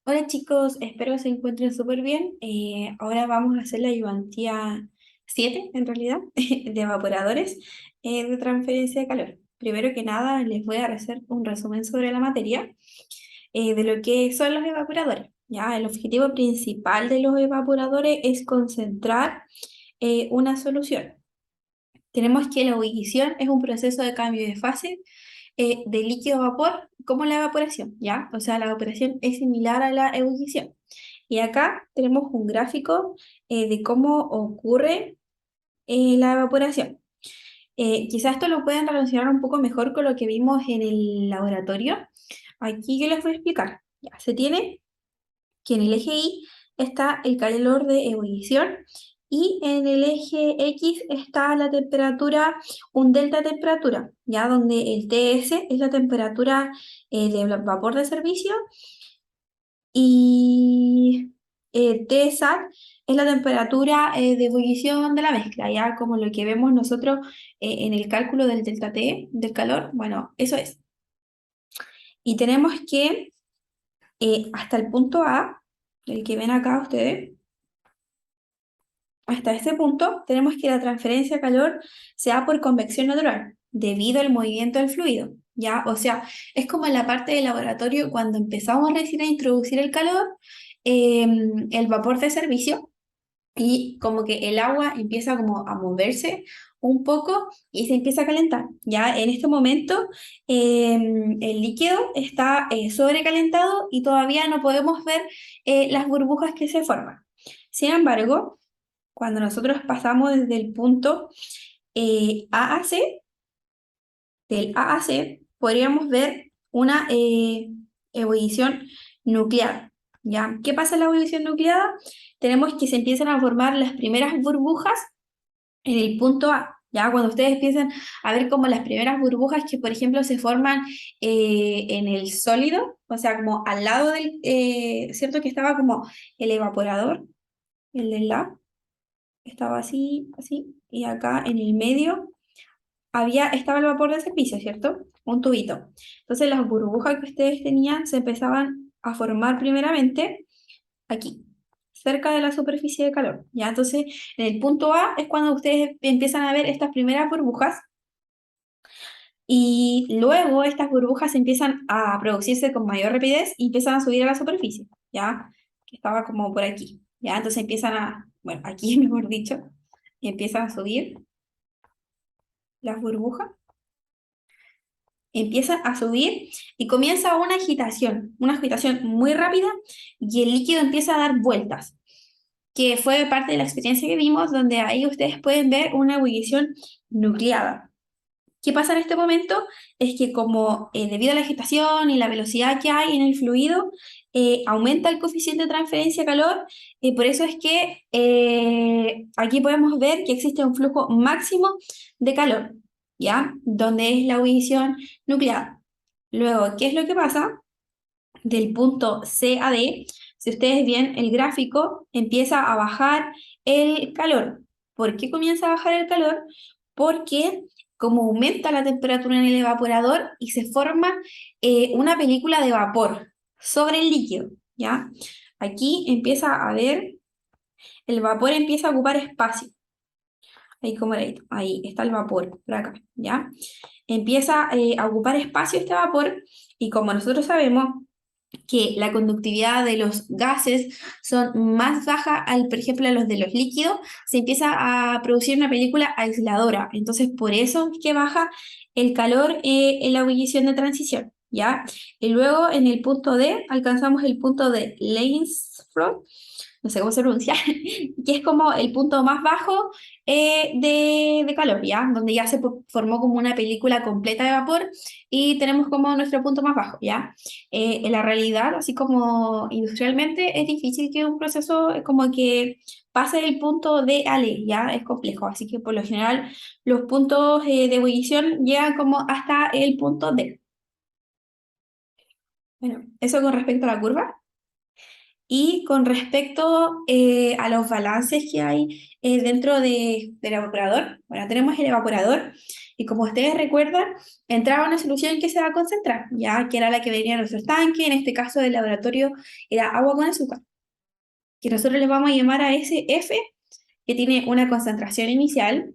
Hola chicos, espero se encuentren súper bien. Ahora vamos a hacer la ayudantía 7, en realidad, de evaporadores de transferencia de calor. Primero que nada, les voy a hacer un resumen sobre la materia de lo que son los evaporadores. ¿Ya? El objetivo principal de los evaporadores es concentrar una solución. Tenemos que la ebullición es un proceso de cambio de fase de líquido a vapor, como la evaporación, ¿ya? O sea, la evaporación es similar a la ebullición. Y acá tenemos un gráfico de cómo ocurre la evaporación. Quizás esto lo pueden relacionar un poco mejor con lo que vimos en el laboratorio. Aquí yo les voy a explicar. Ya, se tiene que en el eje Y está el calor de ebullición y en el eje X está la temperatura, un delta temperatura, ya donde el TS es la temperatura de vapor de servicio y Tsat es la temperatura de ebullición de la mezcla, ya como lo que vemos nosotros en el cálculo del delta T del calor, bueno, eso es. Y tenemos que hasta el punto A, el que ven acá ustedes, hasta este punto tenemos que la transferencia de calor se da por convección natural, debido al movimiento del fluido, ¿ya? O sea, es como en la parte del laboratorio cuando empezamos recién a introducir el calor, el vapor de servicio, y como que el agua empieza como a moverse un poco y se empieza a calentar. Ya en este momento el líquido está sobrecalentado y todavía no podemos ver las burbujas que se forman. Sin embargo, cuando nosotros pasamos desde el punto A a C, del A a C, podríamos ver una ebullición nuclear. ¿Ya? ¿Qué pasa en la ebullición nuclear? Tenemos que se empiezan a formar las primeras burbujas en el punto A. ¿Ya? Cuando ustedes empiezan a ver como las primeras burbujas que, por ejemplo, se forman en el sólido, o sea, como al lado del, ¿cierto? Que estaba como el evaporador, el del lab, estaba así, así, y acá en el medio estaba el vapor de servicio, ¿cierto? Un tubito. Entonces las burbujas que ustedes tenían se empezaban a formar primeramente aquí, cerca de la superficie de calor, ¿ya? Entonces en el punto A es cuando ustedes empiezan a ver estas primeras burbujas y luego estas burbujas empiezan a producirse con mayor rapidez y empiezan a subir a la superficie, ¿ya? Que estaba como por aquí, ¿ya? Entonces empiezan a, bueno, aquí mejor dicho, empiezan a subir las burbujas, empieza a subir y comienza una agitación muy rápida y el líquido empieza a dar vueltas, que fue parte de la experiencia que vimos, donde ahí ustedes pueden ver una ebullición nucleada. ¿Qué pasa en este momento? Es que como debido a la agitación y la velocidad que hay en el fluido, aumenta el coeficiente de transferencia de calor, y por eso es que aquí podemos ver que existe un flujo máximo de calor, ¿ya? Donde es la ebullición nuclear. Luego, ¿qué es lo que pasa? Del punto C a D, si ustedes ven el gráfico, empieza a bajar el calor. ¿Por qué comienza a bajar el calor? Porque como aumenta la temperatura en el evaporador y se forma una película de vapor sobre el líquido, ¿ya? Aquí empieza a ver, el vapor empieza a ocupar espacio. Ahí como ahí está el vapor, por acá, ¿ya? Empieza a ocupar espacio este vapor y como nosotros sabemos, que la conductividad de los gases son más baja, por ejemplo, a los de los líquidos, se empieza a producir una película aisladora. Entonces, por eso es que baja el calor en la ebullición de transición, ¿ya? Y luego en el punto D alcanzamos el punto de Leinsfroid, no sé cómo se pronuncia, que es como el punto más bajo de calor, ¿ya? Donde ya se formó como una película completa de vapor y tenemos como nuestro punto más bajo, ¿ya? En la realidad, así como industrialmente, es difícil que un proceso como que pase del punto D al E, ¿ya? Es complejo, así que por lo general los puntos de ebullición llegan como hasta el punto D. Bueno, eso con respecto a la curva. Y con respecto a los balances que hay dentro del evaporador, bueno, tenemos el evaporador Y como ustedes recuerdan, entraba una solución que se va a concentrar, ya que era la que venía en nuestro tanque, en este caso del laboratorio era agua con azúcar, que nosotros le vamos a llamar a ese F, que tiene una concentración inicial.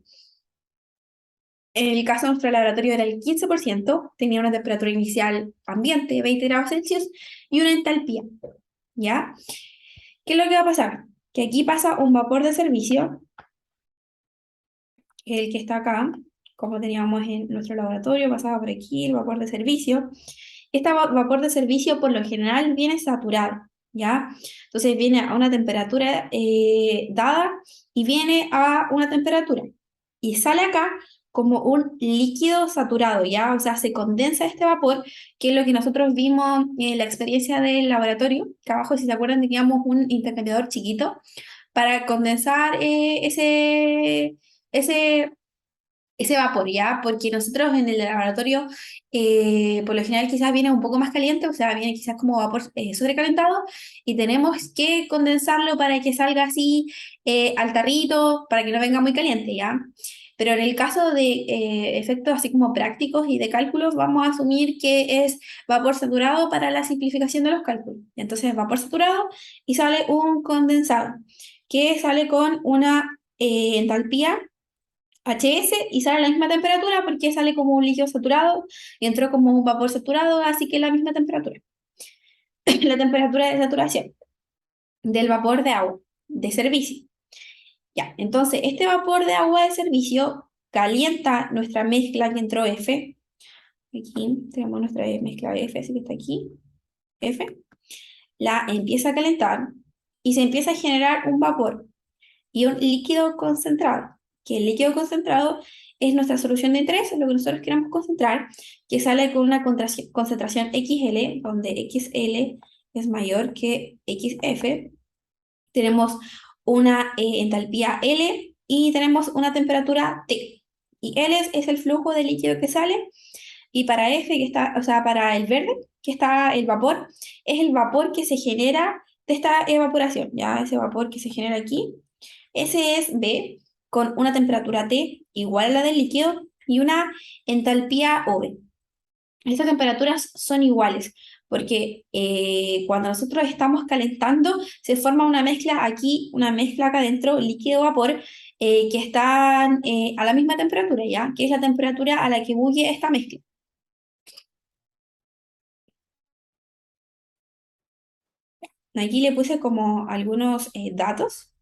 En el caso de nuestro laboratorio era el 15%, tenía una temperatura inicial ambiente de 20 grados Celsius y una entalpía, ¿ya? ¿Qué es lo que va a pasar? Que aquí pasa un vapor de servicio, el que está acá, como teníamos en nuestro laboratorio, pasaba por aquí el vapor de servicio. Este vapor de servicio por lo general viene saturado, ¿ya? Entonces viene a una temperatura dada y viene a una temperatura. Y sale acá como un líquido saturado, ¿ya? O sea, se condensa este vapor, que es lo que nosotros vimos en la experiencia del laboratorio, que abajo, si se acuerdan, teníamos un intercambiador chiquito para condensar ese, ese vapor, ¿ya? Porque nosotros en el laboratorio, por lo general quizás viene un poco más caliente, o sea, viene quizás como vapor sobrecalentado, y tenemos que condensarlo para que salga así al tarrito, para que no venga muy caliente, ¿ya? Pero en el caso de efectos así como prácticos y de cálculos, vamos a asumir que es vapor saturado para la simplificación de los cálculos. Entonces, vapor saturado y sale un condensado, que sale con una entalpía HS y sale a la misma temperatura porque sale como un líquido saturado y entró como un vapor saturado, así que la misma temperatura. La temperatura de saturación del vapor de agua de servicio. Ya, entonces este vapor de agua de servicio calienta nuestra mezcla que entró F. Aquí tenemos nuestra mezcla F, así que está aquí, F. La empieza a calentar y se empieza a generar un vapor y un líquido concentrado, que el líquido concentrado es nuestra solución de interés, lo que nosotros queremos concentrar, que sale con una concentración XL, donde XL es mayor que XF. Tenemos una entalpía L y tenemos una temperatura T. Y L es el flujo de líquido que sale, y para F, que está, o sea, para el verde, que está el vapor, es el vapor que se genera de esta evaporación, ya ese vapor que se genera aquí. Ese es B, con una temperatura T igual a la del líquido y una entalpía OV. Estas temperaturas son iguales porque cuando nosotros estamos calentando se forma una mezcla aquí, una mezcla acá adentro, líquido-vapor, que están a la misma temperatura, ¿ya? Que es la temperatura a la que bulle esta mezcla. Aquí le puse como algunos datos,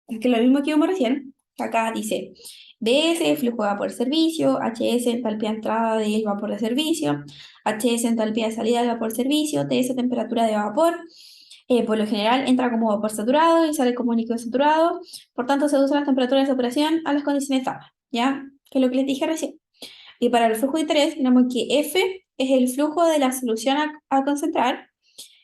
es que lo mismo que vimos recién. Acá dice BS, flujo de vapor de servicio, HS, entalpía de entrada del vapor de servicio, HS, entalpía de salida del vapor de servicio, TS, temperatura de vapor. Por lo general entra como vapor saturado y sale como líquido saturado, por tanto se usan las temperaturas de saturación a las condiciones dadas, ¿ya? Que es lo que les dije recién. Y para el flujo de interés, tenemos que F es el flujo de la solución a concentrar,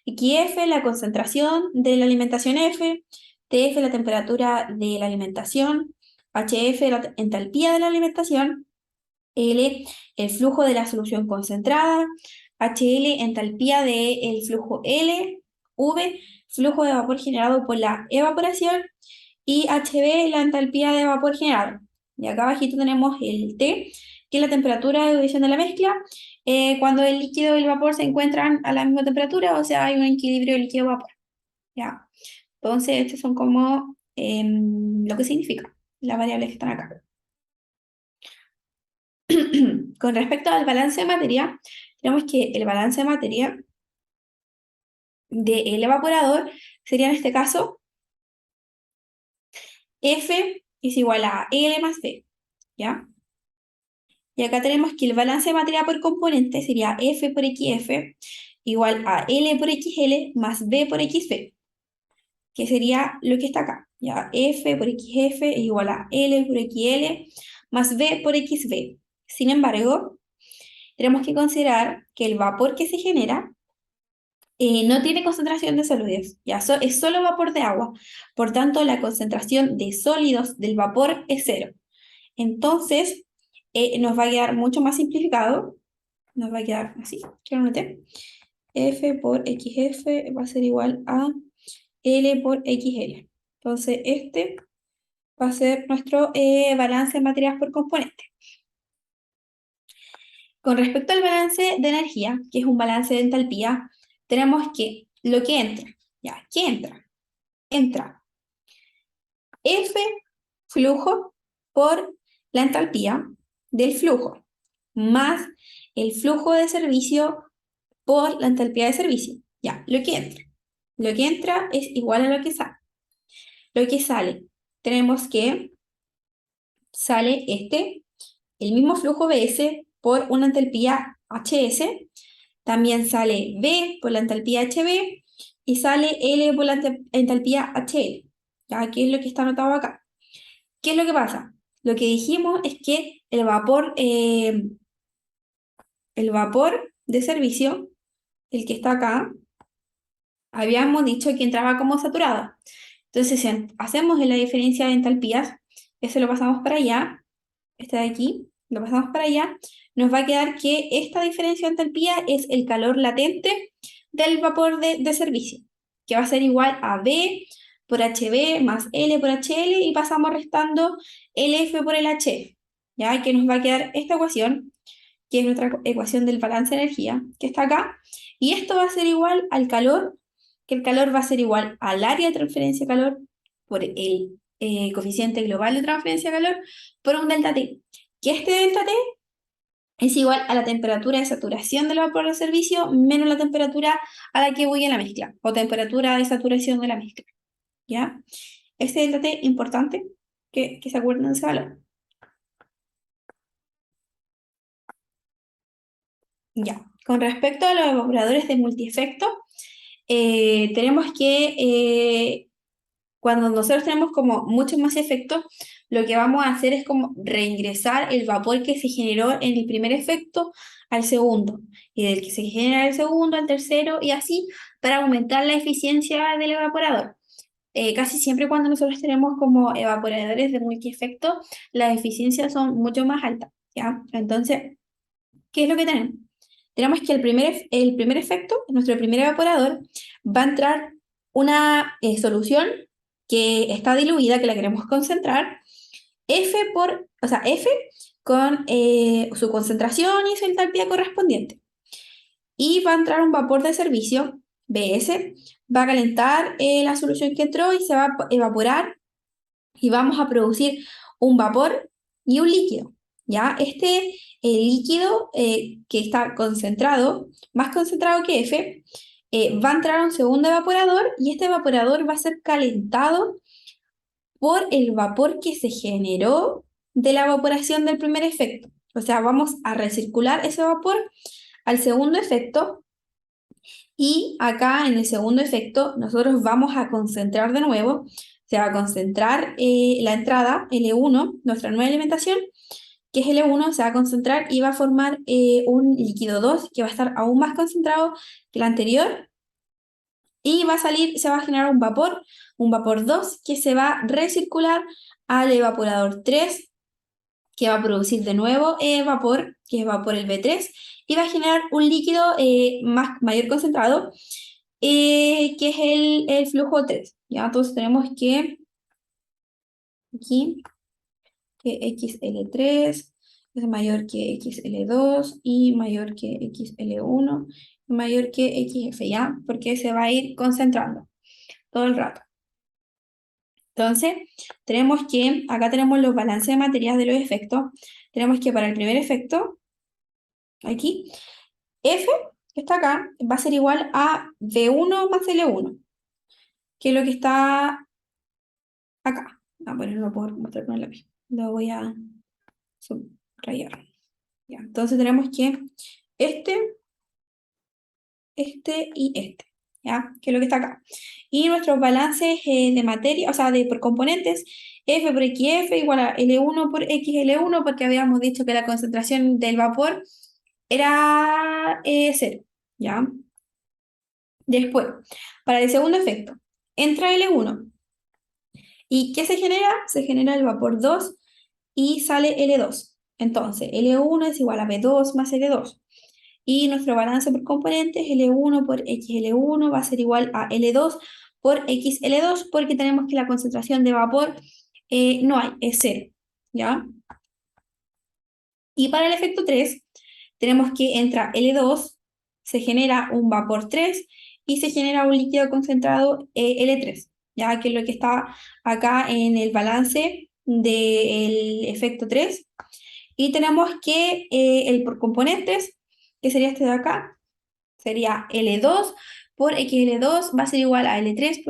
y F la concentración de la alimentación F, TF la temperatura de la alimentación, HF la entalpía de la alimentación, L el flujo de la solución concentrada, HL entalpía del flujo L, V flujo de vapor generado por la evaporación y HB la entalpía de vapor generado. Y acá abajito tenemos el T, que es la temperatura de ebullición de la mezcla, cuando el líquido y el vapor se encuentran a la misma temperatura, o sea, hay un equilibrio líquido-vapor. ¿Ya? Entonces, estos son como lo que significa las variables que están acá. Con respecto al balance de materia, tenemos que el balance de materia del evaporador sería en este caso F es igual a L más B, ¿ya? Y acá tenemos que el balance de materia por componente sería F por XF igual a L por XL más B por XB, que sería lo que está acá, ¿ya? F por XF es igual a L por XL más B por XB. Sin embargo, tenemos que considerar que el vapor que se genera no tiene concentración de sólidos, ya es solo vapor de agua. Por tanto, la concentración de sólidos del vapor es cero. Entonces, nos va a quedar mucho más simplificado. Nos va a quedar así, que lo noté. F por XF va a ser igual a L por XL. Entonces, este va a ser nuestro balance de materias por componente. Con respecto al balance de energía, que es un balance de entalpía, tenemos que lo que entra, ¿ya? ¿Qué entra? Entra F flujo por la entalpía del flujo, más el flujo de servicio por la entalpía de servicio. Ya, lo que entra. Lo que entra es igual a lo que sale. Lo que sale, tenemos que sale el mismo flujo BS por una entalpía HS, también sale B por la entalpía HB y sale L por la entalpía HL. ¿Ya? ¿Qué es lo que está anotado acá? ¿Qué es lo que pasa? Lo que dijimos es que el vapor de servicio, el que está acá, habíamos dicho que entraba como saturado. Entonces, si hacemos la diferencia de entalpías, eso lo pasamos para allá, este de aquí, lo pasamos para allá, nos va a quedar que esta diferencia de entalpía es el calor latente del vapor de servicio, que va a ser igual a B por HB más L por HL y pasamos restando LF por el HF, ¿ya? Que nos va a quedar esta ecuación, que es nuestra ecuación del balance de energía, que está acá, y esto va a ser igual al calor, que el calor va a ser igual al área de transferencia de calor por el coeficiente global de transferencia de calor por un delta T, que este delta T es igual a la temperatura de saturación del vapor de servicio menos la temperatura a la que voy en la mezcla, o temperatura de saturación de la mezcla, ¿ya? Este delta T importante, que se acuerden de ese valor. Ya, con respecto a los evaporadores de multiefecto, tenemos que, cuando nosotros tenemos como muchos más efectos, lo que vamos a hacer es como reingresar el vapor que se generó en el primer efecto al segundo, y del que se genera el segundo al tercero, y así para aumentar la eficiencia del evaporador. Casi siempre cuando nosotros tenemos como evaporadores de multiefecto, las eficiencias son mucho más altas, ¿ya? Entonces, ¿qué es lo que tenemos? Tenemos que el primer efecto, nuestro primer evaporador, va a entrar una solución que está diluida, que la queremos concentrar, o sea, F con su concentración y su entalpía correspondiente. Y va a entrar un vapor de servicio, BS, va a calentar la solución que entró y se va a evaporar y vamos a producir un vapor y un líquido. ¿Ya? Este líquido que está concentrado, más concentrado que F, va a entrar a un segundo evaporador y este evaporador va a ser calentado por el vapor que se generó de la evaporación del primer efecto. O sea, vamos a recircular ese vapor al segundo efecto y acá en el segundo efecto nosotros vamos a concentrar de nuevo, se va a concentrar la entrada L1, nuestra nueva alimentación, que es L1, se va a concentrar y va a formar un líquido 2 que va a estar aún más concentrado que el anterior y va a salir, se va a generar un vapor 2 que se va a recircular al evaporador 3 que va a producir de nuevo vapor, que es vapor el B3, y va a generar un líquido mayor concentrado, que es el flujo 3. ¿Ya? Entonces tenemos que aquí que XL3 es mayor que XL2 y mayor que XL1 y mayor que XF, ¿ya? Porque se va a ir concentrando todo el rato. Entonces, tenemos que, acá tenemos los balances de materias de los efectos. Tenemos que para el primer efecto, aquí, F, que está acá, va a ser igual a V1 más L1, que es lo que está acá. Bueno, no lo puedo mostrar con el lápiz. Lo voy a subrayar. Ya, entonces tenemos que este, este y este, ¿ya? Que es lo que está acá. Y nuestros balances de materia, o sea, por componentes, F por XF igual a L1 por XL1, porque habíamos dicho que la concentración del vapor era 0, ¿ya? Después, para el segundo efecto, entra L1. ¿Y qué se genera? Se genera el vapor 2 y sale L2. Entonces, L1 es igual a B2 más L2. Y nuestro balance por componentes, L1 por XL1 va a ser igual a L2 por XL2 porque tenemos que la concentración de vapor no hay, es cero, ¿ya? Y para el efecto 3 tenemos que entra L2, se genera un vapor 3 y se genera un líquido concentrado L3, ya que es lo que está acá en el balance del efecto 3. Y tenemos que el por componentes, que sería este de acá, sería L2 por XL2 va a ser igual a L3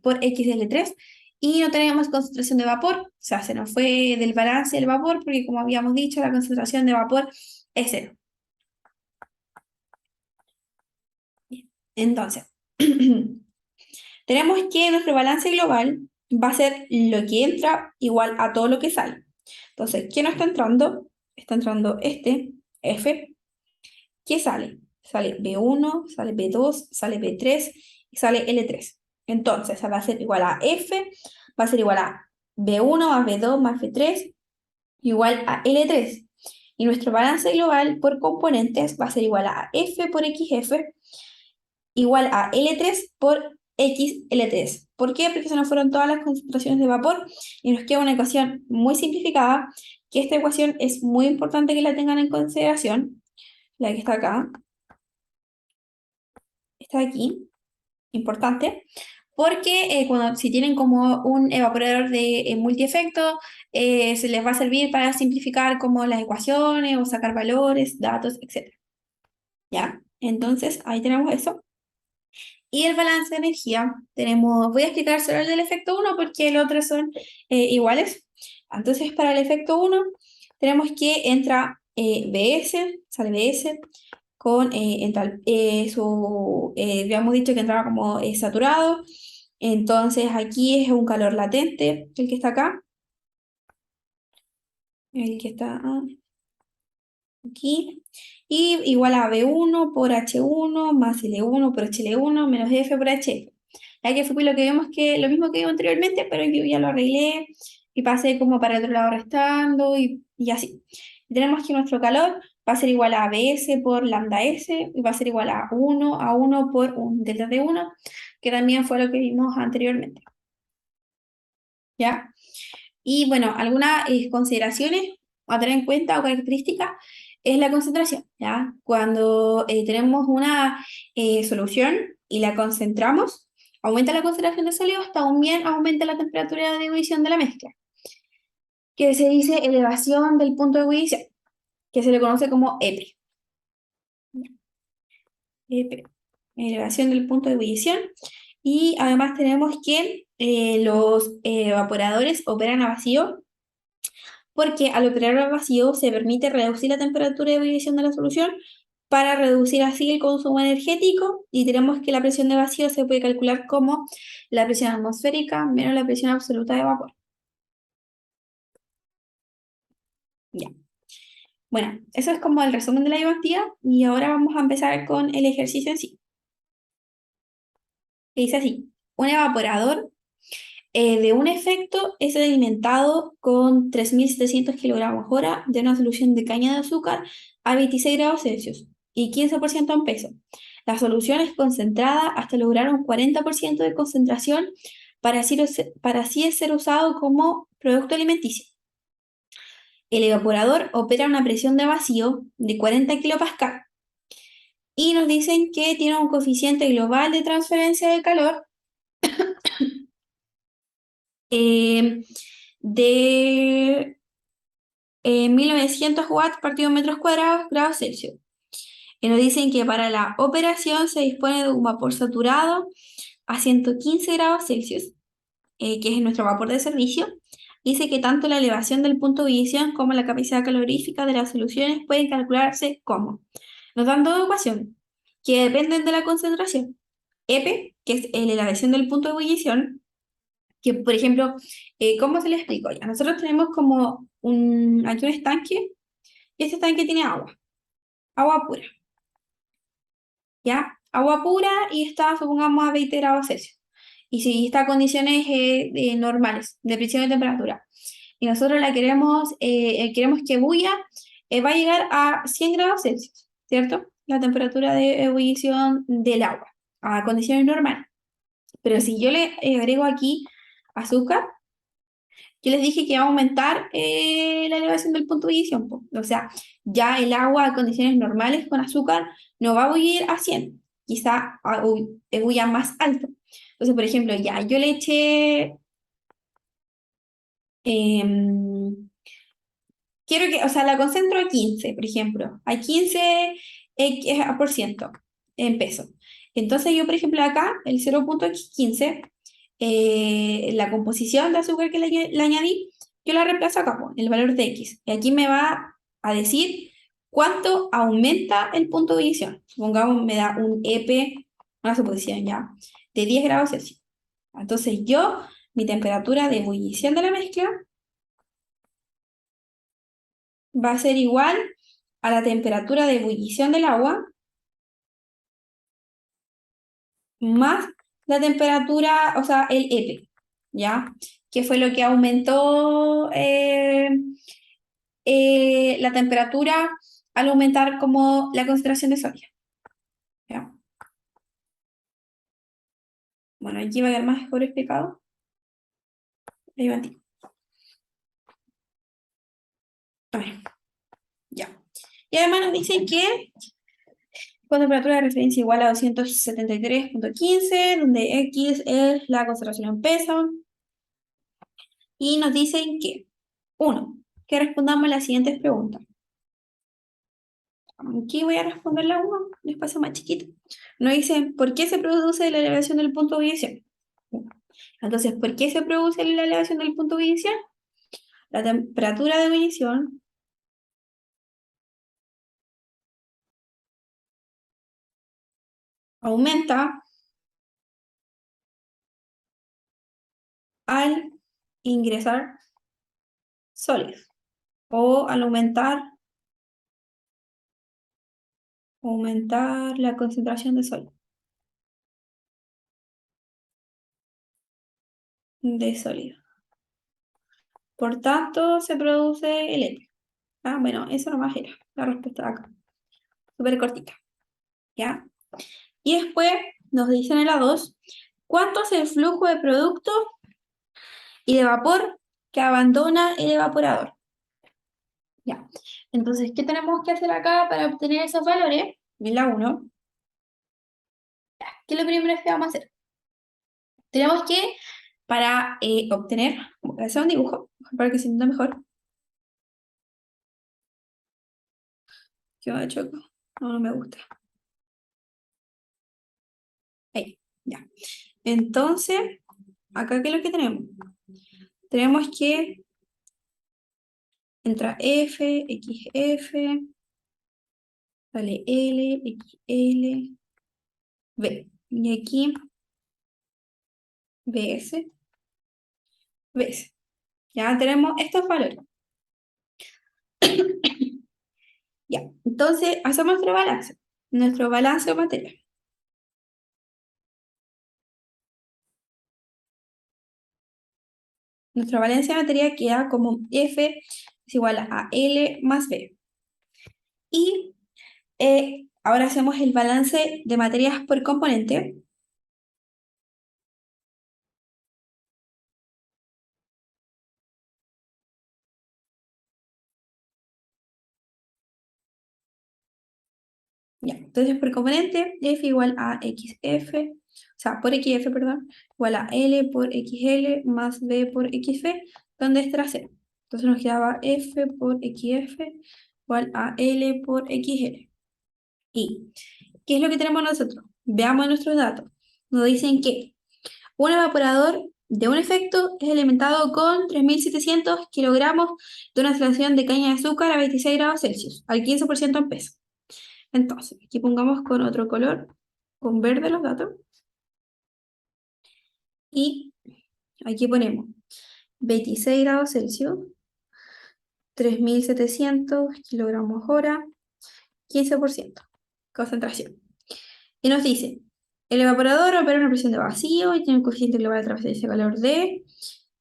por XL3 y no tenemos concentración de vapor, o sea, se nos fue del balance el vapor porque como habíamos dicho, la concentración de vapor es cero. Entonces, tenemos que nuestro balance global va a ser lo que entra igual a todo lo que sale. Entonces, ¿qué no está entrando? Está entrando este, F. ¿Qué sale? Sale B1, sale B2, sale B3 y sale L3. Entonces, va a ser igual a F, va a ser igual a B1 más B2 más B3 igual a L3. Y nuestro balance global por componentes va a ser igual a F por XF igual a L3 por XL3. ¿Por qué? Porque se nos fueron todas las concentraciones de vapor y nos queda una ecuación muy simplificada, que esta ecuación es muy importante que la tengan en consideración, la que está acá, está aquí, importante, porque si tienen como un evaporador de multiefecto, se les va a servir para simplificar como las ecuaciones o sacar valores, datos, etc. ¿Ya? Entonces, ahí tenemos eso. Y el balance de energía, voy a explicar solo el del efecto 1 porque los otros son iguales. Entonces, para el efecto 1, tenemos que entra BS, sale BS, con habíamos dicho que entraba como saturado. Entonces, aquí es un calor latente, el que está acá, el que está aquí. Y igual a B1 por H1 más L1 por HL1 menos F por HF. Ya que fue lo que vimos que lo mismo que vimos anteriormente, pero yo ya lo arreglé y pasé como para el otro lado restando y así. Y tenemos que nuestro calor va a ser igual a BS por lambda S y va a ser igual a 1 por un delta T1, que también fue lo que vimos anteriormente. ¿Ya? Y bueno, algunas consideraciones a tener en cuenta o características es la concentración, ¿ya? Cuando tenemos una solución y la concentramos, aumenta la concentración de sólidos, también aumenta la temperatura de ebullición de la mezcla, que se dice elevación del punto de ebullición, que se le conoce como EP. EP, elevación del punto de ebullición. Y además tenemos que los evaporadores operan a vacío porque al operar al vacío se permite reducir la temperatura de ebullición de la solución para reducir así el consumo energético y tenemos que la presión de vacío se puede calcular como la presión atmosférica menos la presión absoluta de vapor. Ya. Bueno, eso es como el resumen de la diapositiva y ahora vamos a empezar con el ejercicio en sí. Que dice así, un evaporador de un efecto es alimentado con 3.700 kilogramos hora de una solución de caña de azúcar a 26 grados Celsius y 15% en peso. La solución es concentrada hasta lograr un 40% de concentración para así ser usado como producto alimenticio. El evaporador opera a una presión de vacío de 40 kilopascal y nos dicen que tiene un coeficiente global de transferencia de calor eh, de 1900 watts partido metros cuadrados, grados Celsius. Y nos dicen que para la operación se dispone de un vapor saturado a 115 grados Celsius, que es nuestro vapor de servicio. Dice que tanto la elevación del punto de ebullición como la capacidad calorífica de las soluciones pueden calcularse como. Nos dan dos ecuaciones que dependen de la concentración. EP, que es la elevación del punto de ebullición, que por ejemplo, ¿cómo se le explico? Ya, nosotros tenemos como aquí un estanque y este estanque tiene agua pura, ¿ya? Agua pura y está, supongamos, a 20 grados Celsius. Y si está a condiciones normales de presión y temperatura, y nosotros queremos que bulla, va a llegar a 100 grados Celsius, ¿cierto? La temperatura de ebullición del agua, a condiciones normales. Pero si yo le agrego aquí azúcar, yo les dije que va a aumentar la elevación del punto de ebullición, po. O sea, ya el agua a condiciones normales con azúcar no va a bullir a 100, quizá ebulla más alto. Entonces, por ejemplo, ya yo le eché, em, quiero que, o sea, la concentro a 15, por ejemplo, a 15 por ciento en peso. Entonces yo, por ejemplo, acá, el 0,15, la composición de azúcar que le añadí, yo la reemplazo acá, po, el valor de X. Y aquí me va a decir cuánto aumenta el punto de ebullición. Supongamos me da un EP, una suposición ya, de 10 grados Celsius. Entonces yo, mi temperatura de ebullición de la mezcla va a ser igual a la temperatura de ebullición del agua más la temperatura, o sea, el EP, ¿ya? Que fue lo que aumentó la temperatura al aumentar como la concentración de sodio, ¿ya? Bueno, aquí va a quedar más mejor explicado. Ahí va, tío. A ver, ya. Y además nos dicen que con temperatura de referencia igual a 273,15, donde X es la concentración en peso. Y nos dicen que, uno, que respondamos las siguientes preguntas. Aquí voy a responder la 1, un espacio más chiquito. Nos dicen, ¿por qué se produce la elevación del punto de ebullición? Entonces, ¿por qué se produce la elevación del punto de ebullición? La temperatura de ebullición aumenta al ingresar sólidos o al aumentar la concentración de sólido. Por tanto, se produce el EP. Ah, bueno, eso nomás era la respuesta de acá. Súper cortita. ¿Ya? Y después nos dicen en la 2, ¿cuánto es el flujo de producto y de vapor que abandona el evaporador? Ya. Entonces, ¿qué tenemos que hacer acá para obtener esos valores? En la 1, ¿qué es lo primero que vamos a hacer? Tenemos que, para obtener, voy a hacer un dibujo, para que se entienda mejor. ¿Qué he hecho acá? No, no me gusta. Ahí, ya. Entonces, acá, ¿qué es lo que tenemos? Tenemos que entra F, XF, sale L, XL, B. Y aquí, BS, BS. Ya tenemos estos valores. Ya, entonces hacemos nuestro balance de materia. Nuestra balance de materia queda como F es igual a L más B. Y ahora hacemos el balance de materias por componente. Ya, entonces por componente, F igual a XF, o sea, por XF, perdón, igual a L por XL más B por XF, donde es trasero. Entonces nos quedaba F por XF igual a L por XL. ¿Y qué es lo que tenemos nosotros? Veamos nuestros datos. Nos dicen que un evaporador de un efecto es alimentado con 3.700 kilogramos de una extracción de caña de azúcar a 26 grados Celsius, al 15% en peso. Entonces, aquí pongamos con otro color, con verde los datos. Y aquí ponemos 26 grados Celsius, 3.700 kilogramos hora, 15% concentración. Y nos dice, el evaporador opera a una presión de vacío y tiene un coeficiente global de transferencia de calor D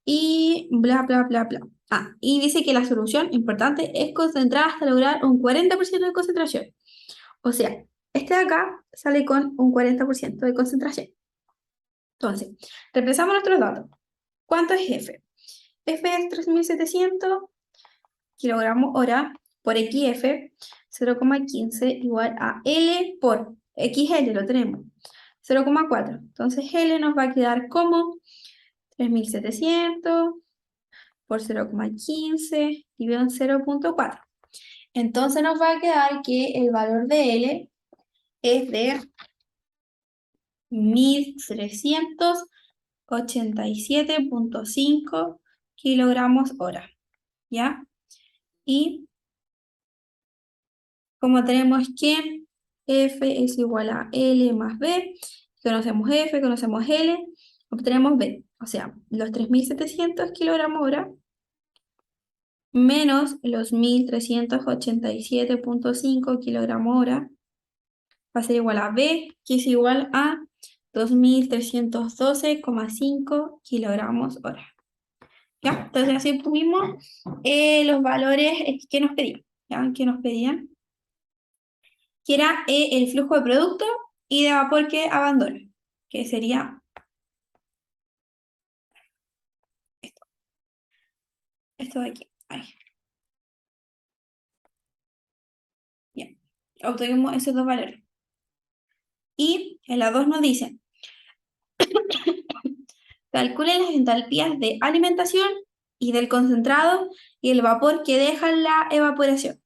y bla, bla, bla, bla. Ah, y dice que la solución, importante, es concentrar hasta lograr un 40% de concentración. O sea, este de acá sale con un 40% de concentración. Entonces, reemplazamos nuestros datos. ¿Cuánto es F? F es 3700 kilogramos hora por XF, 0,15 igual a L por XL, lo tenemos, 0,4. Entonces L nos va a quedar como 3700 por 0,15 dividido en 0,4. Entonces nos va a quedar que el valor de L es de 1387,5 kilogramos hora, ¿ya? Y como tenemos que F es igual a L más B, conocemos F, conocemos L, obtenemos B. O sea, los 3700 kilogramos hora menos los 1387,5 kilogramos hora va a ser igual a B, que es igual a 2312,5 kilogramos hora. ¿Ya? Entonces así tuvimos los valores que nos pedían, ¿ya? Que nos pedían, que era el flujo de producto y de vapor que abandona, que sería esto de aquí. Ahí. Ya. Obtuvimos esos dos valores. Y en la 2 nos dice, calculen las entalpías de alimentación y del concentrado y el vapor que deja en la evaporación.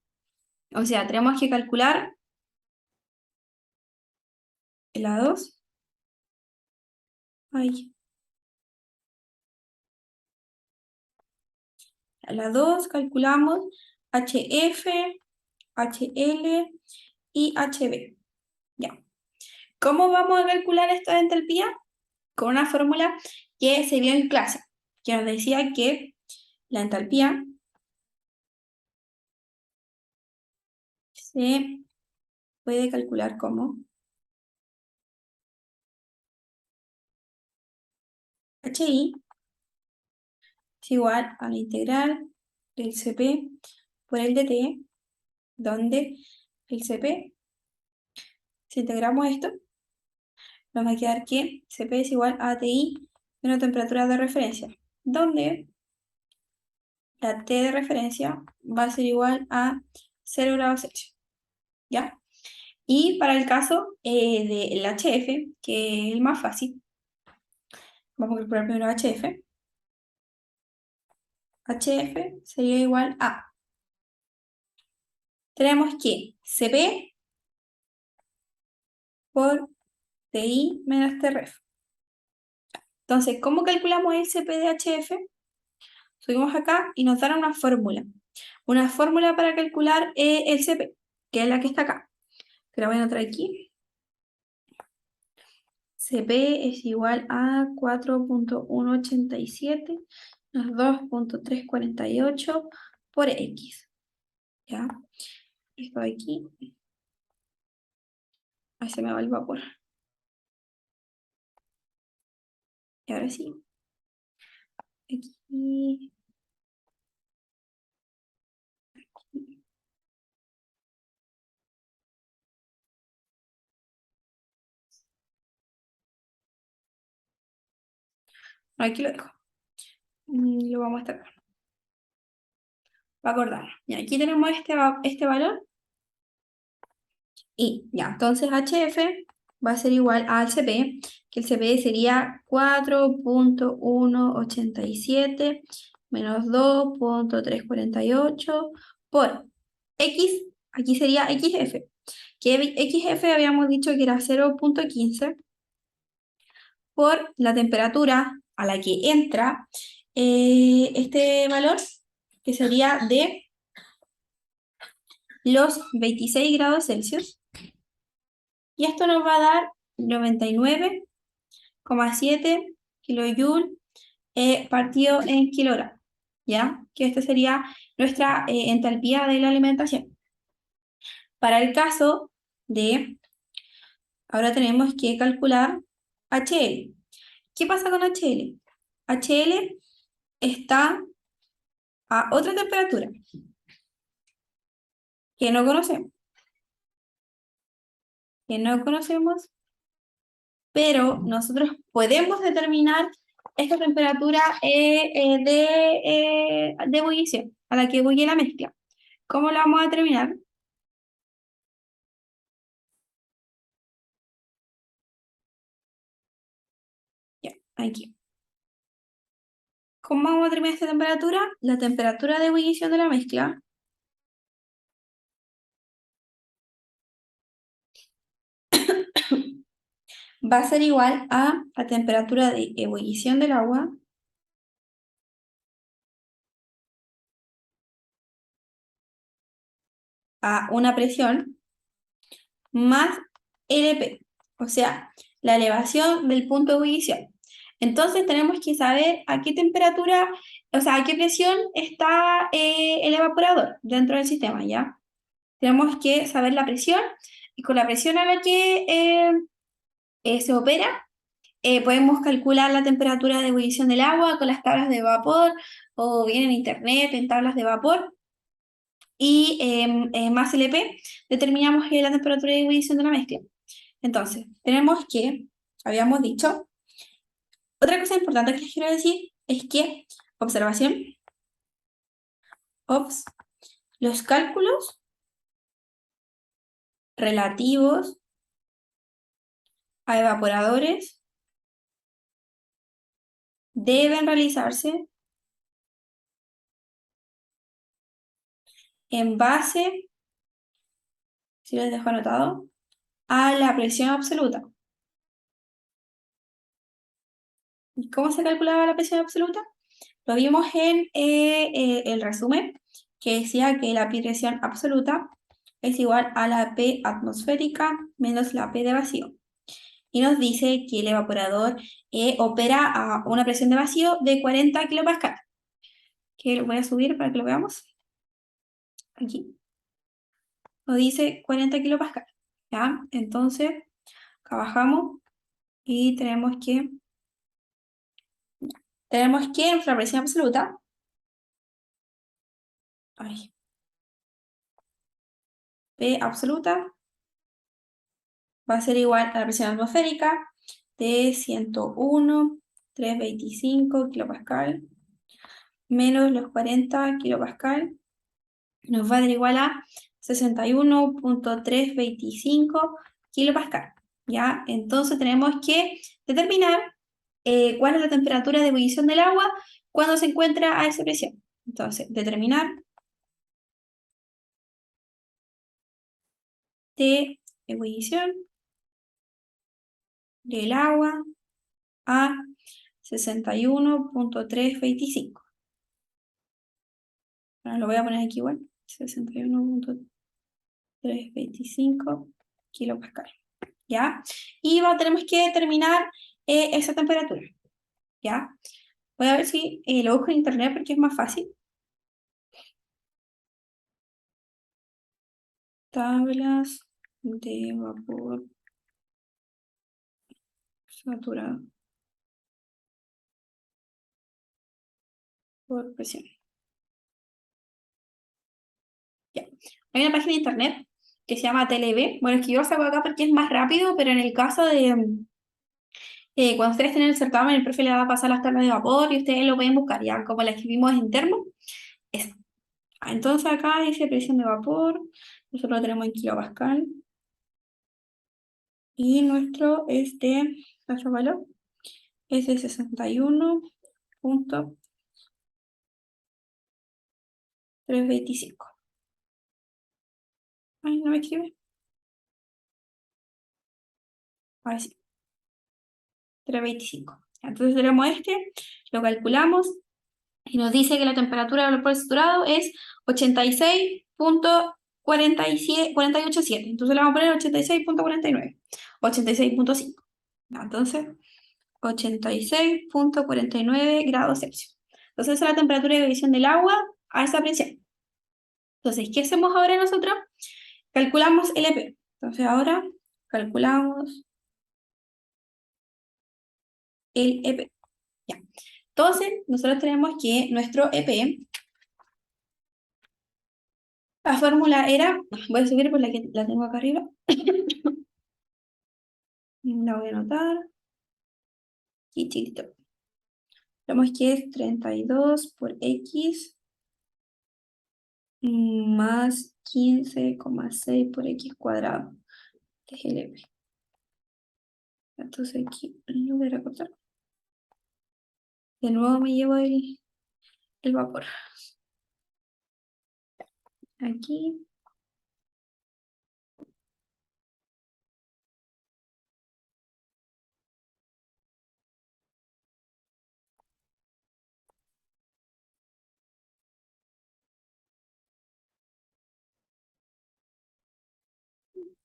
O sea, tenemos que calcular en la 2. Ay. En la 2 calculamos HF, HL y HB. Ya. ¿Cómo vamos a calcular esto de entalpía? Con una fórmula que se vio en clase, que nos decía que la entalpía se puede calcular como HI es igual a la integral del CP por el DT, donde el CP, si integramos esto, nos va a quedar que CP es igual a TI menos temperatura de referencia, donde la T de referencia va a ser igual a 0 grados Celsius, ¿ya? Y para el caso del HF, que es el más fácil, vamos a calcular primero HF. HF sería igual a, tenemos que CP por TI menos TRF. Entonces, ¿cómo calculamos el CP de HF? Subimos acá y nos dan una fórmula. Una fórmula para calcular el CP, que es la que está acá. Que la voy a anotar aquí. CP es igual a 4,187 más 2,348 por X. ¿Ya? Esto de aquí. Ahí se me va el vapor. Y ahora sí. Aquí. Aquí lo dejo. Lo vamos a destacar. Para acordar. Y aquí tenemos este valor. Y ya, entonces HF va a ser igual al CP, que el CP sería 4,187 menos 2,348 por X, aquí sería XF, que XF habíamos dicho que era 0,15 por la temperatura a la que entra este valor, que sería de los 26 grados Celsius. Y esto nos va a dar 99,7 kilojoule partido en kilogramos, ¿ya? Que esta sería nuestra entalpía de la alimentación. Para el caso de, ahora tenemos que calcular HL. ¿Qué pasa con HL? HL está a otra temperatura que no conocemos, pero nosotros podemos determinar esta temperatura de ebullición a la que ebulle la mezcla. ¿Cómo la vamos a determinar? Ya, aquí. ¿Cómo vamos a determinar esta temperatura? La temperatura de ebullición de la mezcla va a ser igual a la temperatura de ebullición del agua a una presión más LP, o sea, la elevación del punto de ebullición. Entonces tenemos que saber a qué temperatura, o sea, a qué presión está el evaporador dentro del sistema, ¿ya? Tenemos que saber la presión y con la presión a la que se opera, podemos calcular la temperatura de ebullición del agua con las tablas de vapor o bien en internet, en tablas de vapor y más LP, determinamos la temperatura de ebullición de la mezcla. Entonces, tenemos que, habíamos dicho, otra cosa importante que les quiero decir es que, observación, los cálculos relativos a evaporadores deben realizarse en base, si les dejo anotado, a la presión absoluta. ¿Y cómo se calculaba la presión absoluta? Lo vimos en el resumen, que decía que la presión absoluta es igual a la P atmosférica menos la P de vacío. Y nos dice que el evaporador opera a una presión de vacío de 40 kilopascal. Que lo voy a subir para que lo veamos. Aquí. Nos dice 40 kilopascal. ¿Ya? Entonces, acá bajamos y tenemos que nuestra presión absoluta, ay, P absoluta va a ser igual a la presión atmosférica de 101,325 kilopascal menos los 40 kilopascal nos va a dar igual a 61,325 kilopascal. ¿Ya? Entonces tenemos que determinar cuál es la temperatura de ebullición del agua cuando se encuentra a esa presión. Entonces, determinar de ebullición del agua a 61,325. Ahora lo voy a poner aquí igual. 61,325 kilopascal. ¿Ya? Y tenemos que determinar esa temperatura. ¿Ya? Voy a ver si lo busco en internet porque es más fácil. Tablas de vapor saturado por presión. Ya. Hay una página de internet que se llama TLB. Bueno, es que yo lo saco acá porque es más rápido, pero en el caso de cuando ustedes tienen el certamen, el profe le va a pasar las tablas de vapor y ustedes lo pueden buscar, ya como la escribimos en termo. Es. Entonces acá dice presión de vapor, nosotros lo tenemos en kilopascal y nuestro valor es de 61,325. Ay, no me escribe. Ahora sí, 325. Entonces tenemos lo calculamos y nos dice que la temperatura del vapor saturado es 86,487. Entonces le vamos a poner 86,49. 86,5. Entonces, 86,49 grados Celsius. Entonces, esa es la temperatura de ebullición del agua a esa presión. Entonces, ¿qué hacemos ahora nosotros? Calculamos el EP. Entonces, ahora calculamos el EP. Ya. Entonces, nosotros tenemos que nuestro EP, la fórmula era, voy a subir por la que la tengo acá arriba. La voy a anotar. Y chiquito. Vemos que es 32 por X más 15,6 por X cuadrado, que es el P. Entonces aquí lo voy a recortar. De nuevo me llevo el vapor. Aquí.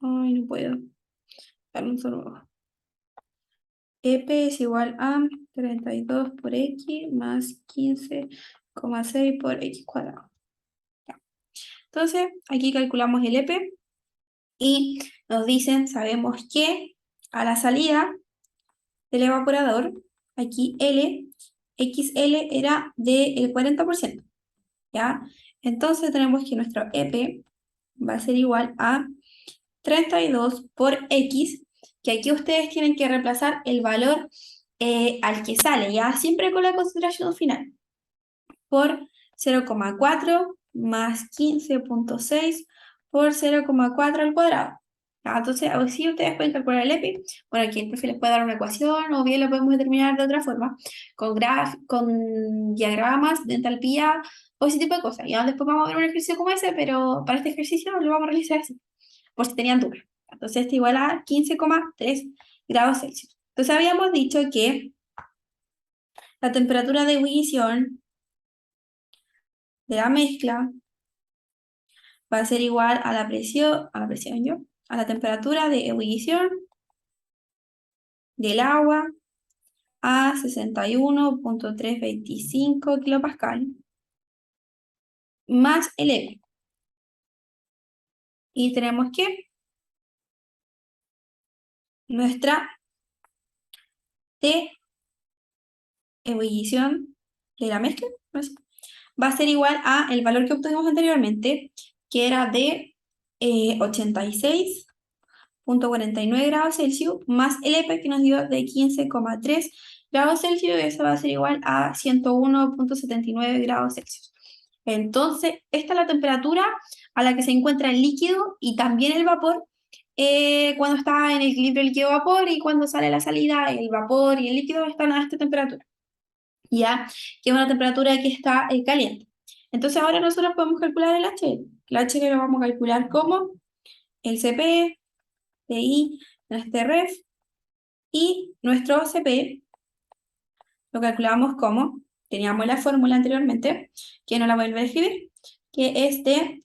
Ay, no puedo. Dar un solo nuevo. EP es igual a 32 por X más 15,6 por X cuadrado. Ya. Entonces, aquí calculamos el EP y nos dicen, sabemos que a la salida del evaporador, aquí XL era del 40%, ¿ya? Entonces tenemos que nuestro EP va a ser igual a 32 por X, que aquí ustedes tienen que reemplazar el valor al que sale, ¿ya? Siempre con la concentración final, por 0,4 más 15,6 por 0,4 al cuadrado. ¿Ya? Entonces, así ustedes pueden calcular el EPI. Bueno, aquí el profe les puede dar una ecuación o bien lo podemos determinar de otra forma, con diagramas de entalpía o ese tipo de cosas. Ya después vamos a ver un ejercicio como ese, pero para este ejercicio lo vamos a realizar así, por si tenían dudas. Entonces, esto igual a 15,3 grados Celsius. Entonces, habíamos dicho que la temperatura de ebullición de la mezcla va a ser igual a la a la temperatura de ebullición del agua a 61,325 kilopascal más el EPI. Y tenemos que nuestra T ebullición de la mezcla, ¿no? Va a ser igual a el valor que obtuvimos anteriormente, que era de 86,49 grados Celsius, más el EPE que nos dio de 15,3 grados Celsius, y eso va a ser igual a 101,79 grados Celsius. Entonces, esta es la temperatura a la que se encuentra el líquido y también el vapor cuando está en el equilibrio líquido-vapor, y cuando sale a la salida, el vapor y el líquido están a esta temperatura, ya que es una temperatura que está caliente. Entonces ahora nosotros podemos calcular el HL. El HL lo vamos a calcular como el CP, TI, este ref, y nuestro CP lo calculamos como, teníamos la fórmula anteriormente, que no la vuelvo a escribir, que es de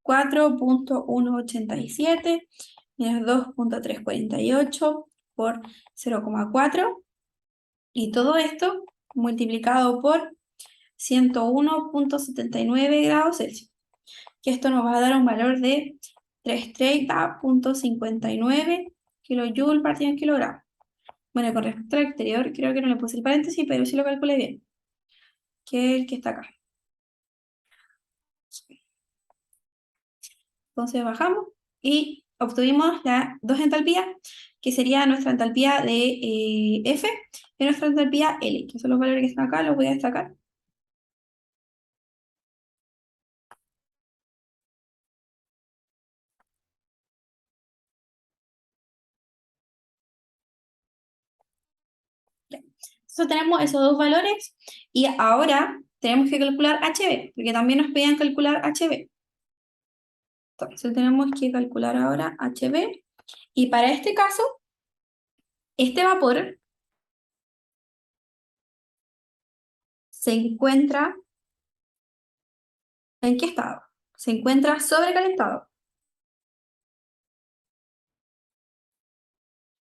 4,187 menos 2,348 por 0,4, y todo esto multiplicado por 101,79 grados Celsius, que esto nos va a dar un valor de 330,59 kilojoules por 100 kilogramos. Bueno, con respecto al exterior, creo que no le puse el paréntesis, pero sí lo calculé bien, que es el que está acá. Entonces bajamos y obtuvimos las dos entalpías, que sería nuestra entalpía de F y nuestra entalpía L, que son los valores que están acá, los voy a destacar. Entonces tenemos esos dos valores y ahora tenemos que calcular HB, porque también nos pedían calcular HB. Entonces tenemos que calcular ahora HB, y para este caso, este vapor se encuentra, ¿en qué estado? Se encuentra sobrecalentado.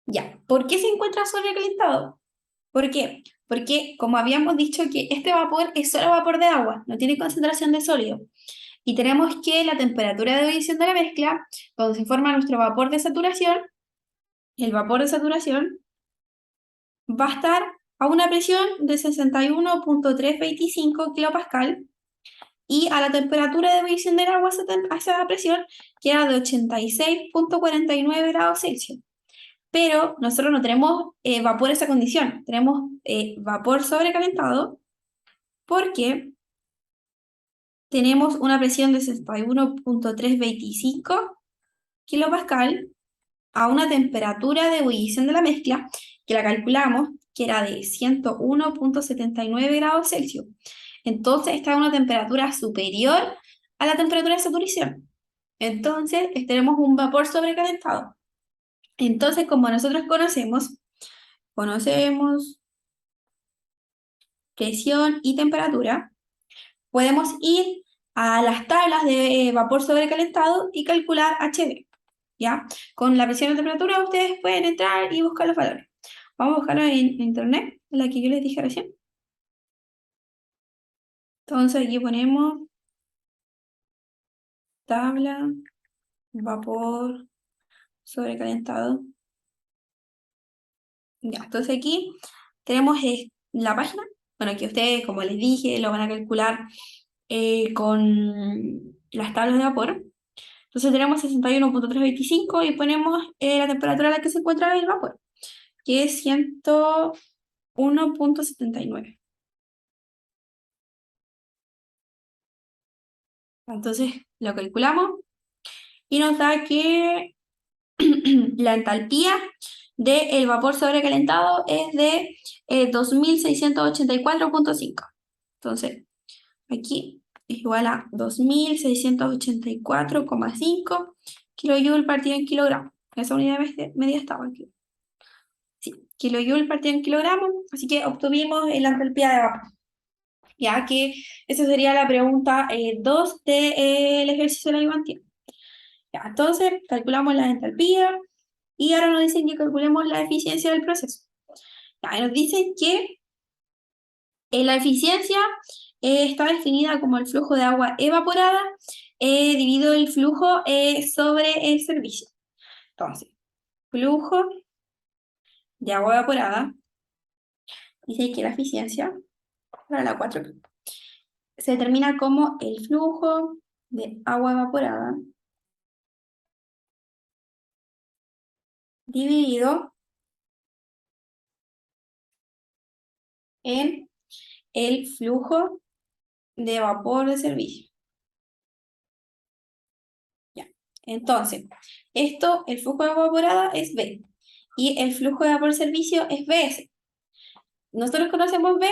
Ya, ¿por qué se encuentra sobrecalentado? ¿Por qué? Porque como habíamos dicho que este vapor es solo vapor de agua, no tiene concentración de sólido. Y tenemos que la temperatura de ebullición de la mezcla, cuando se forma nuestro vapor de saturación, el vapor de saturación va a estar a una presión de 61,325 kilopascal, y a la temperatura de ebullición del agua a esa presión, que era de 86,49 grados Celsius. pero nosotros no tenemos vapor a esa condición, tenemos vapor sobrecalentado porque tenemos una presión de 61.325 kilopascal a una temperatura de ebullición de la mezcla que la calculamos, que era de 101.79 grados Celsius. Entonces, está a una temperatura superior a la temperatura de saturación. Entonces, tenemos un vapor sobrecalentado. Entonces, como nosotros conocemos presión y temperatura, podemos ir a las tablas de vapor sobrecalentado y calcular HB, ¿ya? Con la presión y temperatura ustedes pueden entrar y buscar los valores. Vamos a buscarlo en internet, la que yo les dije recién. Entonces aquí ponemos tabla, vapor sobrecalentado. Ya, entonces aquí tenemos la página, bueno, que ustedes, como les dije, lo van a calcular con las tablas de vapor. Entonces tenemos 61.325 y ponemos la temperatura a la que se encuentra el vapor, que es 101.79. Entonces lo calculamos y nos da que la entalpía del vapor sobrecalentado es de 2684.5. Entonces, aquí es igual a 2684,5 kilojoules partido en kilogramos. Esa unidad de medida estaba aquí. Sí, kilojoules partido en kilogramos, así que obtuvimos la entalpía de vapor. Ya que esa sería la pregunta 2 del ejercicio de la ayudantía. Ya, entonces, calculamos la entalpía y ahora nos dicen que calculemos la eficiencia del proceso. Ya, nos dicen que la eficiencia está definida como el flujo de agua evaporada dividido el flujo sobre el servicio. Entonces, flujo de agua evaporada, dice que la eficiencia, para la 4, se determina como el flujo de agua evaporada dividido en el flujo de vapor de servicio. Ya. Entonces, el flujo de agua evaporada es B y el flujo de vapor de servicio es BS. ¿Nosotros conocemos B?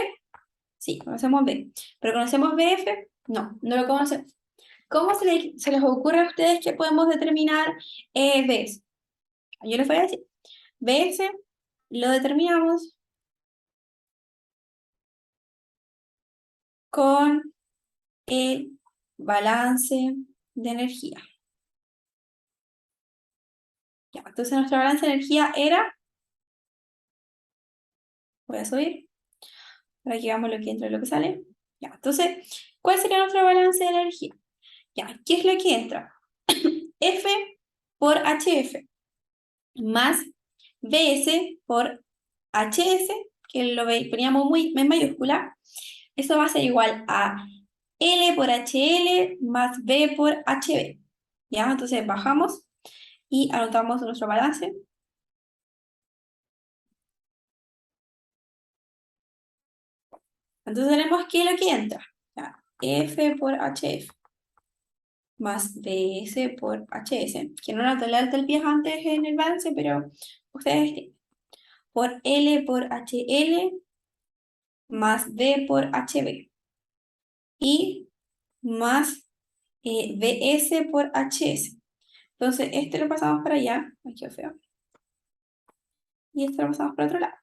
Sí, conocemos B. ¿Pero conocemos BF? No, no lo conocemos. ¿Cómo se les ocurre a ustedes que podemos determinar BS? Yo les voy a decir. BS lo determinamos con el balance de energía. Ya, entonces nuestra balance de energía era, voy a subir, para que veamos lo que entra y lo que sale. Ya, entonces, ¿cuál sería nuestro balance de energía? Ya, ¿qué es lo que entra? F por HF más BS por HS, que lo poníamos muy en mayúscula, eso va a ser igual a L por HL más B por HB. ¿Ya? Entonces bajamos y anotamos nuestro balance. Entonces tenemos que lo que entra, ¿ya? F por HF más BS por HS, que no noté la alta el pie antes en el balance, pero ustedes tienen. Por L por HL más B por HB y más BS por HS. Entonces, este lo pasamos para allá, aquí quedó feo, y este lo pasamos para otro lado.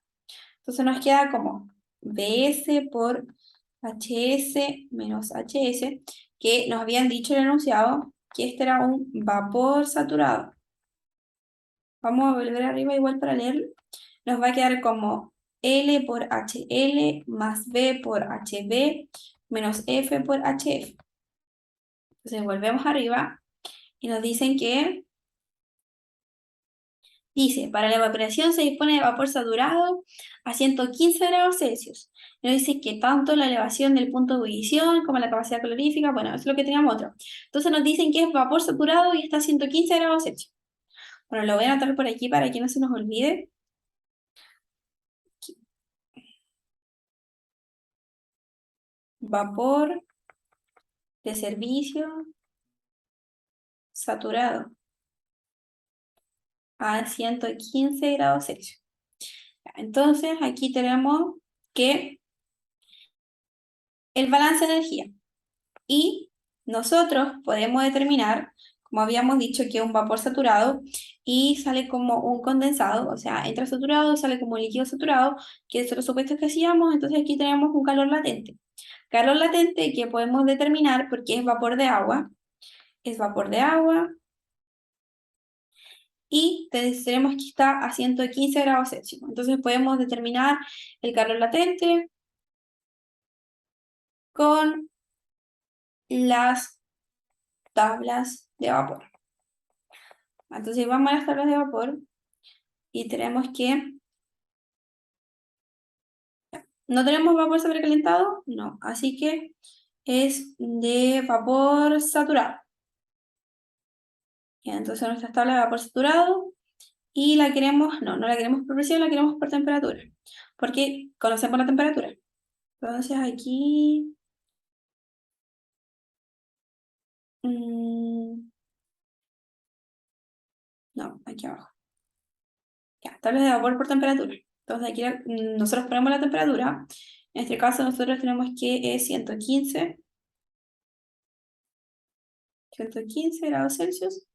Entonces nos queda como BS por HS menos HS, que nos habían dicho en el enunciado que este era un vapor saturado. Vamos a volver arriba igual para leerlo. Nos va a quedar como L por HL más B por HB menos F por HF. Entonces volvemos arriba y nos dicen que, dice, para la evaporación se dispone de vapor saturado a 115 grados Celsius. Nos dice que tanto la elevación del punto de ebullición como la capacidad calorífica, bueno, es lo que teníamos otro. Entonces nos dicen que es vapor saturado y está a 115 grados Celsius. Bueno, lo voy a anotar por aquí para que no se nos olvide. Vapor de servicio saturado a 115 grados Celsius. Entonces, aquí tenemos que el balance de energía. Y nosotros podemos determinar, como habíamos dicho, que es un vapor saturado y sale como un condensado, o sea, entra saturado, sale como un líquido saturado, que es los supuestos que hacíamos, entonces aquí tenemos un calor latente. Calor latente que podemos determinar porque es vapor de agua, y tenemos que estar a 115 grados Celsius. Entonces podemos determinar el calor latente con las tablas de vapor. Entonces vamos a las tablas de vapor y tenemos que... ¿No tenemos vapor sobrecalentado? No, así que es de vapor saturado. Ya, entonces nuestra tabla de vapor saturado y la queremos, no la queremos por presión, la queremos por temperatura, porque conocemos la temperatura. Entonces aquí... no, aquí abajo. Ya, tabla de vapor por temperatura. Entonces aquí nosotros ponemos la temperatura. En este caso nosotros tenemos que es 115 grados Celsius.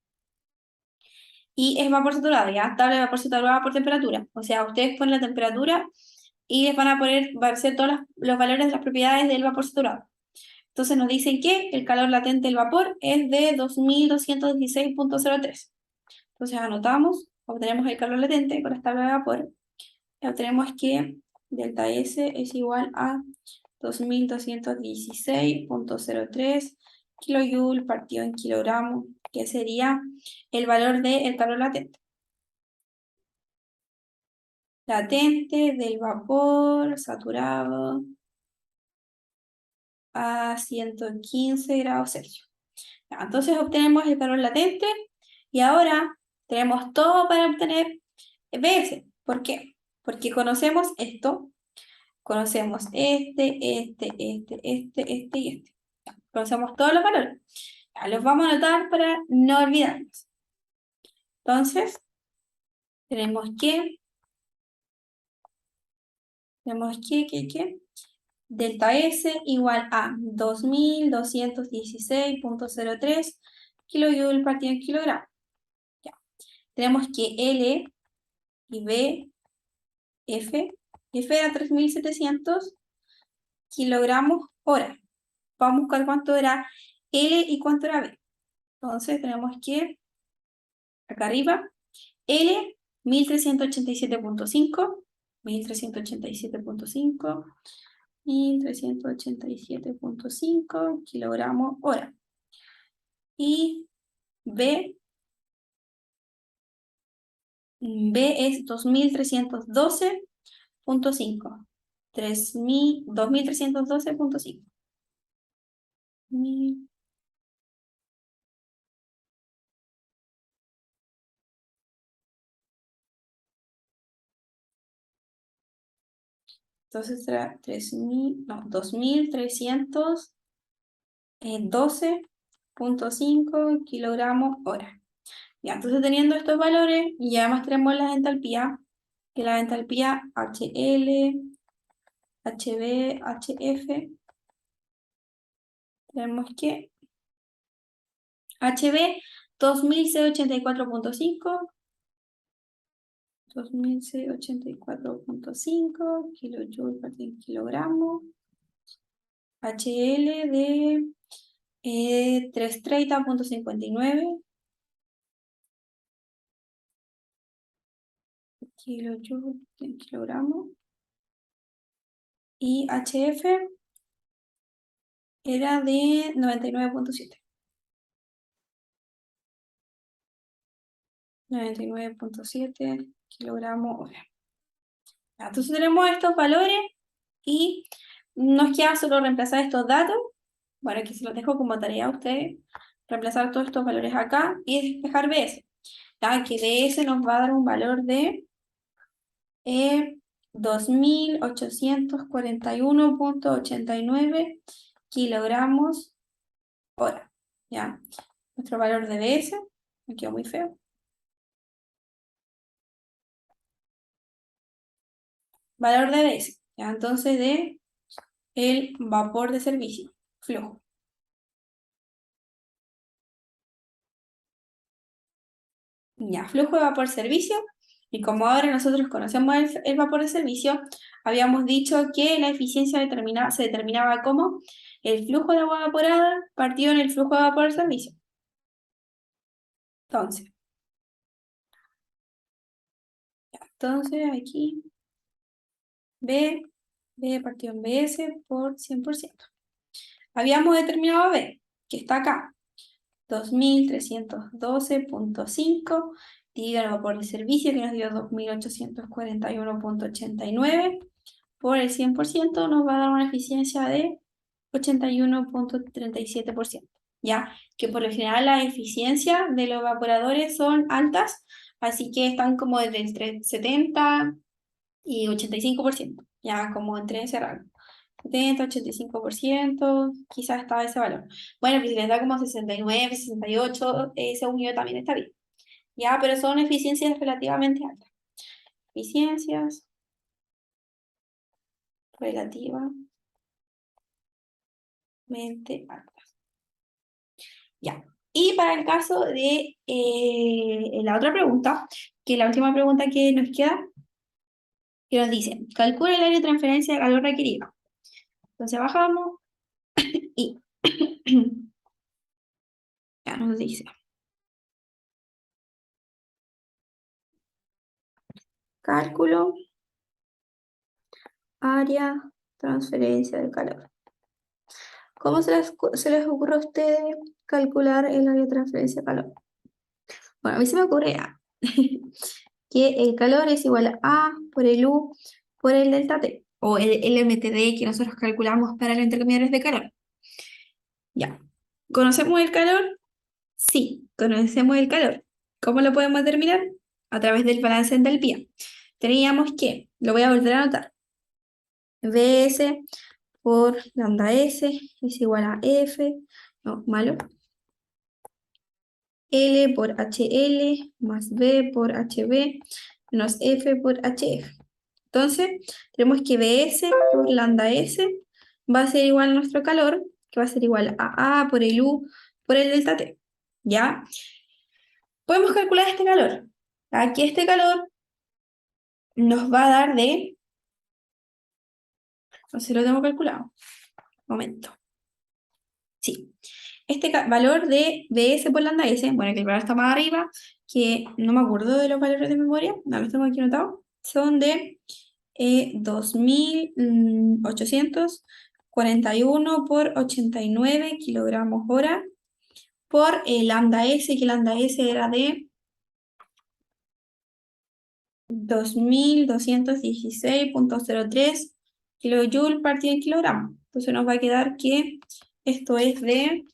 Y es vapor saturado, ya, tabla de vapor saturado por temperatura. O sea, ustedes ponen la temperatura y les van a poner, va a ser todos los valores de las propiedades del vapor saturado. Entonces nos dicen que el calor latente del vapor es de 2216,03. Entonces anotamos, obtenemos el calor latente con la tabla de vapor y obtenemos que delta S es igual a 2216,03 kilojoule partido en kilogramos, que sería el valor del calor latente. Latente del vapor saturado a 115 grados Celsius. Ya, entonces obtenemos el calor latente y ahora tenemos todo para obtener BS. ¿Por qué? Porque conocemos esto, conocemos este y este. Ya, conocemos todos los valores. Ya, los vamos a anotar para no olvidarnos. Entonces, tenemos que delta S igual a 2216,03 kilojoule partido en kilogramo. Ya. Tenemos que L y B, F era 3700 kilogramos hora. Vamos a buscar cuánto era L y cuánto era B. Entonces tenemos que, acá arriba, L 1387,5, 1387,5, 1387,5 kilogramos hora. Y B es 2312,5. 2312,5. Entonces será 2312,5 kilogramos hora. Ya, entonces teniendo estos valores, y además tenemos las entalpías, que la entalpía HL, HB, HF, tenemos que HB 2684,5, 2684,5 kilojoules por kilogramo, HL de 330,59 kilojoules por kilogramo, y HF era de 99,7. 99,7 kilogramos hora. Entonces tenemos estos valores y nos queda solo reemplazar estos datos. Bueno, aquí se los dejo como tarea a ustedes. Reemplazar todos estos valores acá y despejar BS. ya que DS nos va a dar un valor de 2841,89 kilogramos hora, ¿ya? Nuestro valor de DS, me quedó muy feo. Valor de DS, ¿ya? Entonces de el vapor de servicio, flujo. Ya, flujo de vapor servicio. Y como ahora nosotros conocemos el vapor de servicio, habíamos dicho que la eficiencia se determinaba como el flujo de agua evaporada partido en el flujo de vapor de servicio. Entonces, aquí B partido en BS por 100%. Habíamos determinado B, que está acá, 2312,5 dividido el vapor de servicio, que nos dio 2841,89 por el 100% nos va a dar una eficiencia de 81,37%, ¿ya? Que por lo general la eficiencia de los evaporadores son altas, así que están como entre 70 y 85%, ya como entre ese rango. 70, 85%, quizás estaba ese valor. Bueno, pues si les da como 69, 68, según yo también está bien. Ya, pero son eficiencias relativamente altas. Eficiencias relativamente altas. Ya. Y para el caso de la otra pregunta, que es la última pregunta que nos queda, que nos dice, calcula el área de transferencia de calor requerido. Entonces bajamos y ya nos dice, cálculo, área, transferencia de calor. ¿Cómo se les ocurre a ustedes calcular el área de transferencia de calor? Bueno, a mí se me ocurre que el calor es igual a A por el U por el delta T, o el LMTD que nosotros calculamos para los intercambiadores de calor. Ya. ¿Conocemos el calor? Sí, conocemos el calor. ¿Cómo lo podemos determinar? A través del balance de entalpía. Teníamos que, lo voy a volver a anotar, Vs por lambda S es igual a F, no, malo, L por HL más B por HB menos F por HF. Entonces, tenemos que Bs por lambda S va a ser igual a nuestro calor, que va a ser igual a A por el U por el delta T. ¿Ya? Podemos calcular este calor. Aquí este calor nos va a dar de... No sé si lo tengo calculado. Momento. Sí. Este valor de Bs por lambda S, bueno, que el valor está más arriba, que no me acuerdo de los valores de memoria, no los tengo aquí anotados, son de 2.841 por 89 kilogramos hora por lambda S, que lambda S era de 2.216,03 kilojoules partido en kilogramos. Entonces nos va a quedar que esto es de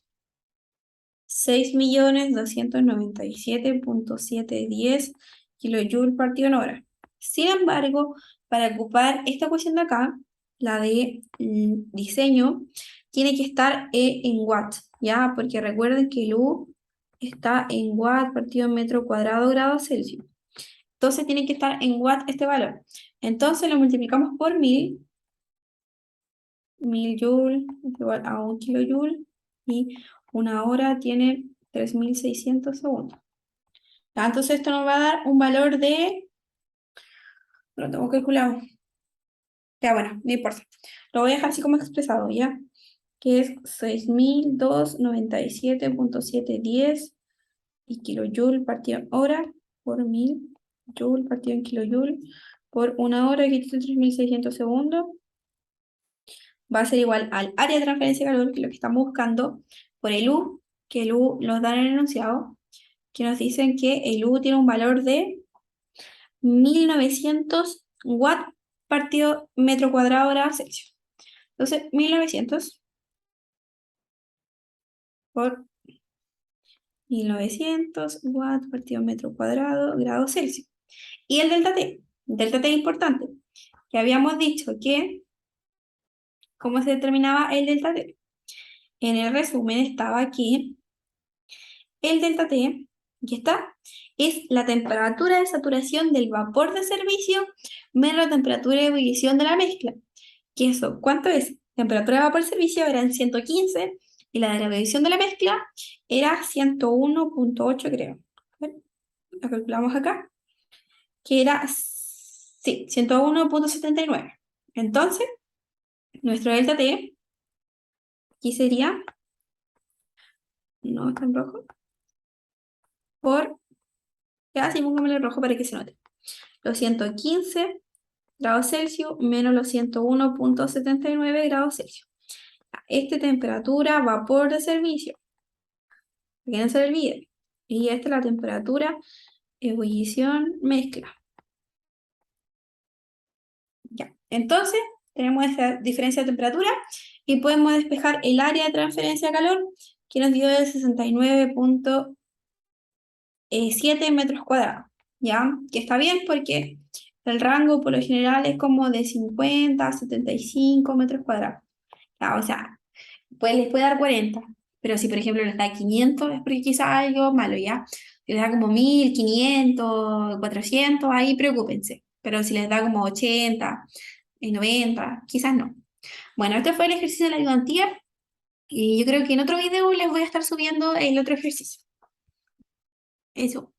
6.297,710 kilojoules partido en hora. Sin embargo, para ocupar esta ecuación de acá, la de diseño, tiene que estar en watts, ¿ya? Porque recuerden que el U está en watt partido en metro cuadrado grado Celsius. Entonces tiene que estar en watt este valor. Entonces lo multiplicamos por 1000 joules igual a 1 kilojoule y una hora tiene 3600 segundos. Ya, entonces esto nos va a dar un valor de... Lo tengo calculado. Ya bueno, no importa. Lo voy a dejar así como expresado, ¿ya? Que es 6.297,710 y kilojoule partido en hora por 1000 joule partido en kilojoule por una hora que tiene 3600 segundos. Va a ser igual al área de transferencia de calor, que es lo que estamos buscando, por el U, que el U nos da en el enunciado, que nos dicen que el U tiene un valor de 1900 watts partido metro cuadrado grado Celsius. Entonces, 1900 por 1900 watts partido metro cuadrado, grados Celsius. Y el delta T. Delta T es importante. Que habíamos dicho que, ¿cómo se determinaba el delta T? En el resumen estaba aquí el delta T, aquí está, es la temperatura de saturación del vapor de servicio menos la temperatura de ebullición de la mezcla. ¿Qué eso? ¿Cuánto es? Temperatura de vapor de servicio era en 115 y la de la ebullición de la mezcla era 101,8 creo. A ver, la calculamos acá, que era, sí, 101,79. Entonces, nuestro delta T aquí sería, no está en rojo, por, ya así pongámosle rojo para que se note. Los 115 grados Celsius menos los 101,79 grados Celsius. Esta temperatura, vapor de servicio, que no se le olvide. Y esta es la temperatura, ebullición, mezcla. Ya. Entonces, tenemos esta diferencia de temperatura y podemos despejar el área de transferencia de calor que nos dio de 69,7 metros cuadrados. ¿Ya? Que está bien porque el rango por lo general es como de 50 a 75 metros cuadrados. Ya, o sea, les puede dar 40, pero si por ejemplo les da 500 es porque quizá algo malo, ¿ya? Si les da como 1500, 400, ahí preocúpense. Pero si les da como 80, 90, quizás no. Bueno, este fue el ejercicio de la ayudantía y yo creo que en otro video les voy a estar subiendo el otro ejercicio. Eso.